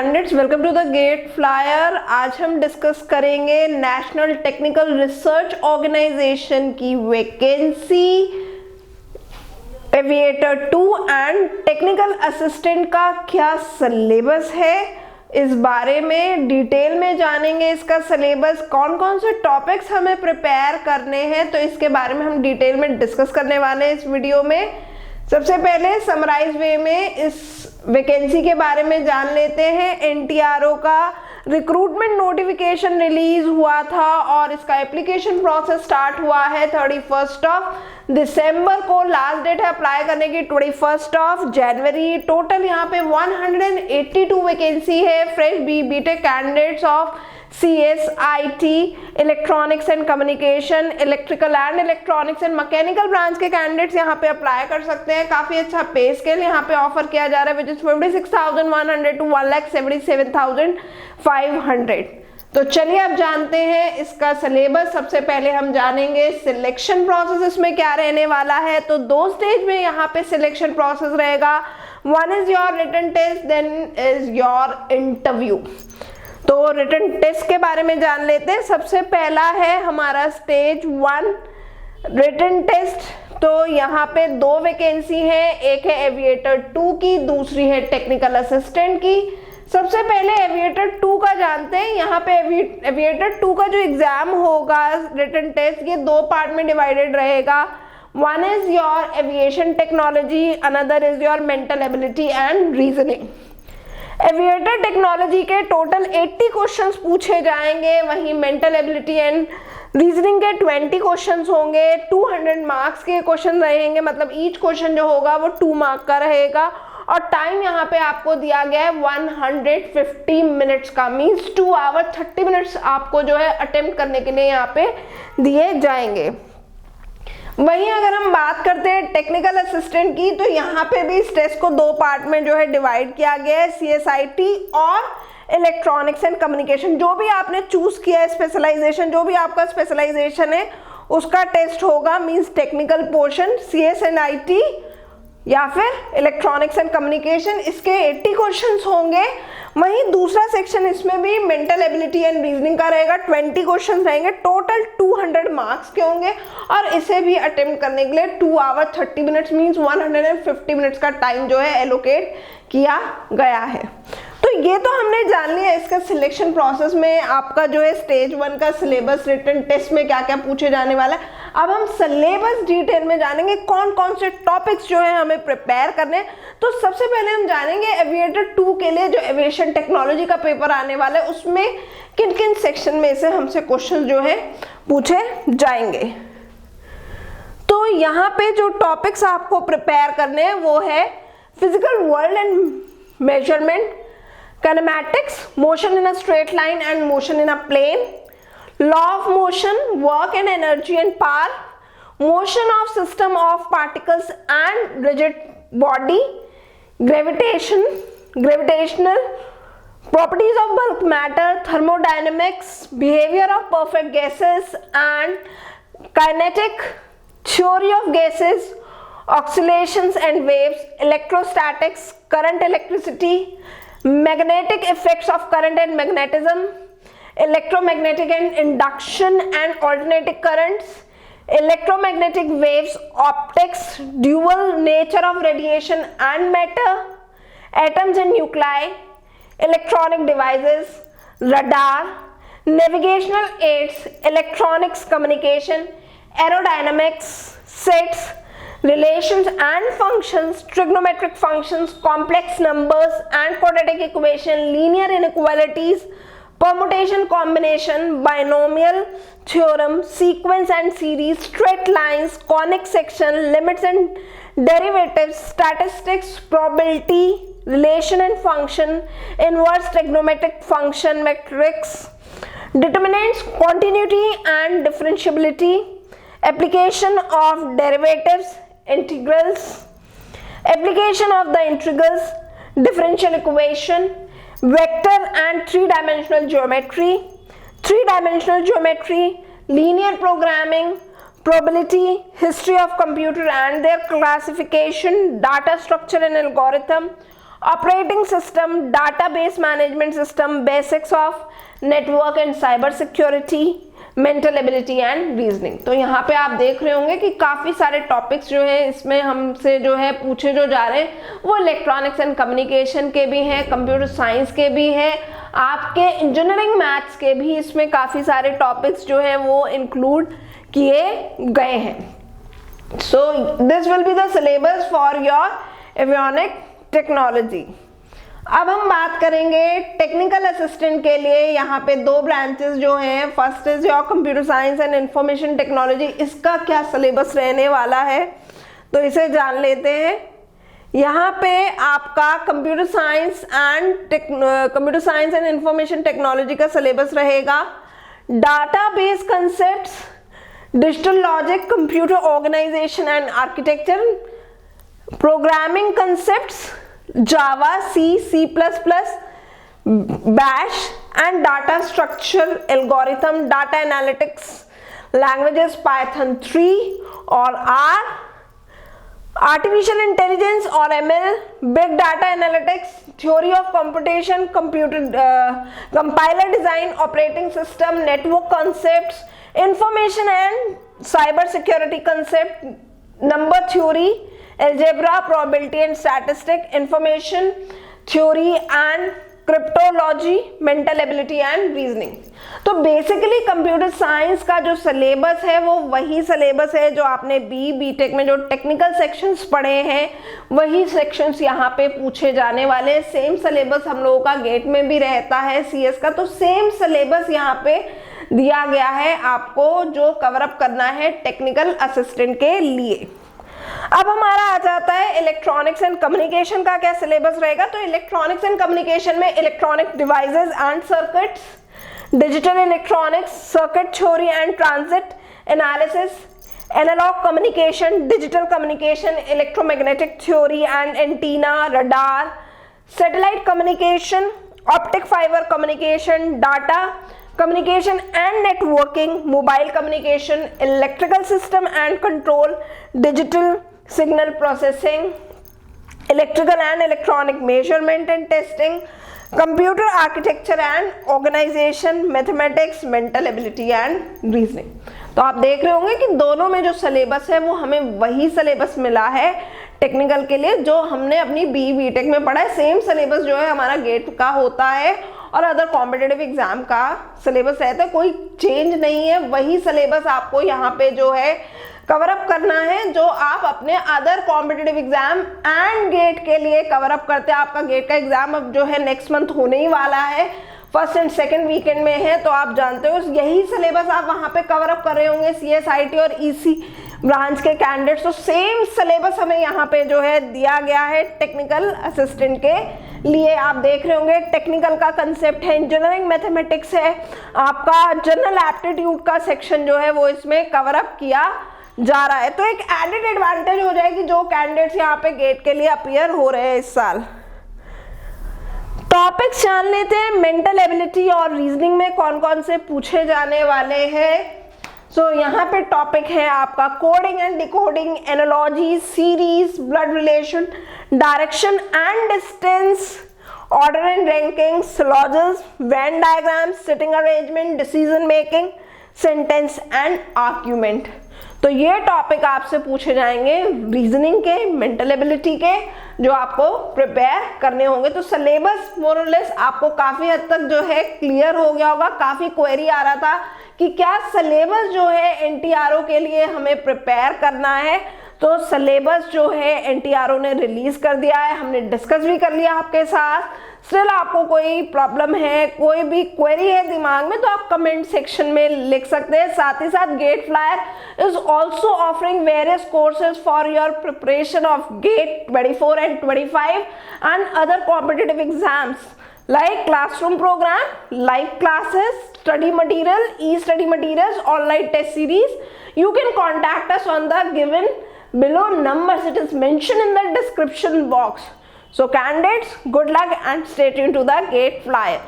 Candidates, welcome to the gate flyer. आज हम discuss करेंगे नेशनल टेक्निकल रिसर्च ऑर्गेनाइजेशन की vacancy aviator 2 and technical assistant का क्या सिलेबस है, इस बारे में डिटेल में जानेंगे। इसका सिलेबस, कौन कौन से टॉपिक्स हमें प्रिपेयर करने हैं, तो इसके बारे में हम डिटेल में डिस्कस करने वाले हैं इस वीडियो में। सबसे पहले समराइज वे में इस वैकेंसी के बारे में जान लेते हैं। एनटीआरओ का रिक्रूटमेंट नोटिफिकेशन रिलीज हुआ था और इसका एप्लीकेशन प्रोसेस स्टार्ट हुआ है 31 दिसंबर को। लास्ट डेट है अप्लाई करने की 21 जनवरी। टोटल यहाँ पे 182 वैकेंसी है fresh BTech candidates of CSIT, electronics and communication, electrical and electronics and mechanical branch के कैंडिडेट्स यहाँ पे अप्लाई कर सकते हैं। काफी अच्छा पे स्केल यहाँ पे ऑफर किया जा रहा है, विच इज 56,100 to 1,77,500। तो चलिए अब जानते हैं इसका सिलेबस। सबसे पहले हम जानेंगे सिलेक्शन प्रोसेस इसमें क्या रहने वाला है। तो 2 स्टेज में यहाँ पे सिलेक्शन प्रोसेस रहेगा। One is your written test, then is your interview. तो रिटन टेस्ट के बारे में जान लेते हैं। सबसे पहला है हमारा स्टेज 1 रिटन टेस्ट। तो यहाँ पे 2 वैकेंसी है, एक है एविएटर 2 की, दूसरी है टेक्निकल असिस्टेंट की। सबसे पहले एविएटर 2 का जानते हैं। यहाँ पे एविएटर 2 का जो एग्जाम होगा रिटन टेस्ट, ये 2 पार्ट में डिवाइडेड रहेगा। One is your aviation technology, another is your mental ability and reasoning. Aviator technology के टोटल 80 क्वेश्चंस पूछे जाएंगे, वहीं मेंटल एबिलिटी एंड रीजनिंग के 20 क्वेश्चंस होंगे। 200 मार्क्स के क्वेश्चन रहेंगे, मतलब ईच क्वेश्चन जो होगा वो 2 मार्क का रहेगा। और टाइम यहाँ पे आपको दिया गया है 150 मिनट्स का, मीन्स 2 आवर 30 मिनट्स आपको जो है अटेम्प्ट करने के लिए यहाँ पे दिए जाएंगे। वहीं अगर हम बात करते हैं टेक्निकल असिस्टेंट की, तो यहाँ पे भी इस टेस्ट को 2 पार्ट में जो है डिवाइड किया गया है, CSIT और इलेक्ट्रॉनिक्स एंड कम्युनिकेशन। जो भी आपने चूज किया है स्पेशलाइजेशन, जो भी आपका स्पेशलाइजेशन है उसका टेस्ट होगा, मींस टेक्निकल पोर्शन CSIT या फिर इलेक्ट्रॉनिक्स एंड कम्युनिकेशन। इसके 80 क्वेश्चंस होंगे। वहीं दूसरा सेक्शन इसमें भी मेंटल एबिलिटी एंड रीजनिंग का रहेगा, 20 क्वेश्चंस रहेंगे, टोटल 200 मार्क्स के होंगे। और इसे भी अटेम्प्ट करने के लिए 2 आवर 30 मिनट्स मींस 150 मिनट्स का टाइम जो है एलोकेट किया गया है। तो ये तो हमने जान लिया इसका सिलेक्शन प्रोसेस में आपका जो है स्टेज 1 का सिलेबस, रिटन टेस्ट में क्या क्या पूछे जाने वाला है। अब हम सिलेबस डिटेल में जानेंगे, कौन कौन से टॉपिक्स जो है हमें प्रिपेयर करने। तो सबसे पहले हम जानेंगे एविएटर 2 के लिए जो एविएशन टेक्नोलॉजी का पेपर आने वाला है, उसमें किन किन सेक्शन में से हमसे क्वेश्चन जो है पूछे जाएंगे। तो यहाँ पे जो टॉपिक्स आपको प्रिपेयर करने हैं वो है physical world and measurement, kinematics, motion in a straight line and motion in a plane, law of motion, work and energy and power, motion of system of particles and rigid body, gravitational properties of bulk matter, thermodynamics, behavior of perfect gases and kinetic theory of gases, oscillations and waves, electrostatics, current, electricity, magnetic effects of current and magnetism, electromagnetic and induction and alternating currents, electromagnetic waves, optics, dual nature of radiation and matter, atoms and nuclei, electronic devices, radar, navigational aids, electronics communication, aerodynamics, sets, relations and functions, trigonometric functions, complex numbers and quadratic equation, linear inequalities, permutation combination, binomial theorem, sequence and series, straight lines, conic section, limits and derivatives, statistics, probability, relation and function, inverse trigonometric function, matrix, determinants, continuity and differentiability, application of derivatives, integrals, application of the integrals, differential equation, vector and 3-dimensional geometry, 3-dimensional geometry, linear programming, probability, history of computer and their classification, data structure and algorithm, operating system, database management system, basics of network and cyber security, mental ability and reasoning. तो यहाँ पे आप देख रहे होंगे कि काफ़ी सारे टॉपिक्स जो है इसमें हमसे जो है पूछे जो जा रहे हैं वो इलेक्ट्रॉनिक्स एंड कम्युनिकेशन के भी हैं, कंप्यूटर साइंस के भी हैं, आपके इंजीनियरिंग मैथ्स के भी इसमें काफ़ी सारे टॉपिक्स जो है वो इंक्लूड किए गए हैं। So this will be the syllabus for your avionic technology. अब हम बात करेंगे टेक्निकल असिस्टेंट के लिए। यहाँ पे दो ब्रांचेस जो हैं, first is your computer science and information technology. इसका क्या सिलेबस रहने वाला है तो इसे जान लेते हैं। यहाँ पे आपका computer science and information technology का सिलेबस रहेगा। Database concepts, digital logic, computer organisation and architecture, programming concepts, Java, C++, Bash and data structure algorithm, data analytics languages Python 3 or R, artificial intelligence or ML, big data analytics, theory of computation, compiler design, operating system, network concepts, information and cyber security concept, number theory, algebra, probability and statistic, information theory and cryptology, mental ability and reasoning. तो basically computer science का जो syllabus है वो वही syllabus है जो आपने BTech में जो टेक्निकल सेक्शंस पढ़े हैं वही सेक्शंस यहाँ पे पूछे जाने वाले हैं। सेम सिलेबस हम लोगों का गेट में भी रहता है सीएस का, तो सेम सिलेबस यहाँ पे दिया गया है आपको जो कवर अप करना है टेक्निकल असिस्टेंट के लिए। अब हमारा आ जाता है इलेक्ट्रॉनिक्स एंड कम्युनिकेशन का क्या सिलेबस रहेगा। तो इलेक्ट्रॉनिक्स एंड कम्युनिकेशन में electronic devices and circuits, digital electronics, circuit theory and transit analysis, analog communication, digital communication, electromagnetic theory and antenna, radar, satellite communication, optic fibre communication, data communication and networking, mobile communication, electrical system and control, digital signal processing, electrical and electronic measurement and testing, computer architecture and organization, mathematics, mental ability and reasoning। तो आप देख रहे होंगे कि दोनों में जो syllabus है वो हमें वही सिलेबस मिला है टेक्निकल के लिए जो हमने अपनी बीटेक में पढ़ा है। सेम सिलेबस जो है हमारा गेट का होता है और अदर कॉम्पिटिटिव एग्जाम का सिलेबस रहता है, कोई चेंज नहीं है। वही सिलेबस आपको यहाँ पे जो है कवर अप करना है जो आप अपने other competitive exam and GATE के लिए कवर अप करते हैं। आपका गेट का एग्जाम अब जो है नेक्स्ट मंथ होने ही वाला है, फर्स्ट एंड सेकंड वीकेंड में है, तो आप जानते हो यही सिलेबस आप वहाँ पे कवर अप कर रहे होंगे CSIT और EC ब्रांच के कैंडिडेट्स। तो सेम सिलेबस हमें यहाँ पे जो है दिया गया है टेक्निकल असिस्टेंट के लिए। आप देख रहे होंगे टेक्निकल का कंसेप्ट है, इंजीनियरिंग मैथमेटिक्स है, आपका जनरल एप्टीट्यूड का सेक्शन जो है वो इसमें कवर अप किया जा रहा है। तो एक एडेड एडवांटेज हो जाएगी जो कैंडिडेट्स यहाँ पे गेट के लिए अपीयर हो रहे हैं इस साल। टॉपिक्स जान लेते हैं। मेंटल एबिलिटी और रीजनिंग में कौन कौन से पूछे जाने वाले हैं। सो यहाँ पे टॉपिक है आपका coding and decoding, analogy, series, blood relation, direction and distance, order and ranking, syllogism, Venn diagram, sitting arrangement, decision making, sentence and argument. तो ये टॉपिक आपसे पूछे जाएंगे रीजनिंग के, मेंटल एबिलिटी के, जो आपको प्रिपेयर करने होंगे। तो सिलेबस मोर और लेस आपको काफी हद तक जो है क्लियर हो गया होगा। काफी क्वेरी आ रहा था कि क्या सिलेबस जो है NTRO के लिए हमें प्रिपेयर करना है। तो सिलेबस जो है NTRO ने रिलीज कर दिया है, हमने डिस्कस भी कर लिया आपके साथ। स्टिल आपको कोई प्रॉब्लम है, कोई भी क्वेरी है दिमाग में, तो आप कमेंट सेक्शन में लिख सकते हैं। साथ ही साथ GATE flyer is also offering various courses for your preparation of GATE 24 and 25 and other competitive exams like classroom program, live classes, study material, e-study materials, online test series. You can contact us on the given below numbers. It is mentioned in the description box. So candidates, good luck and stay tuned to the GATE flyer.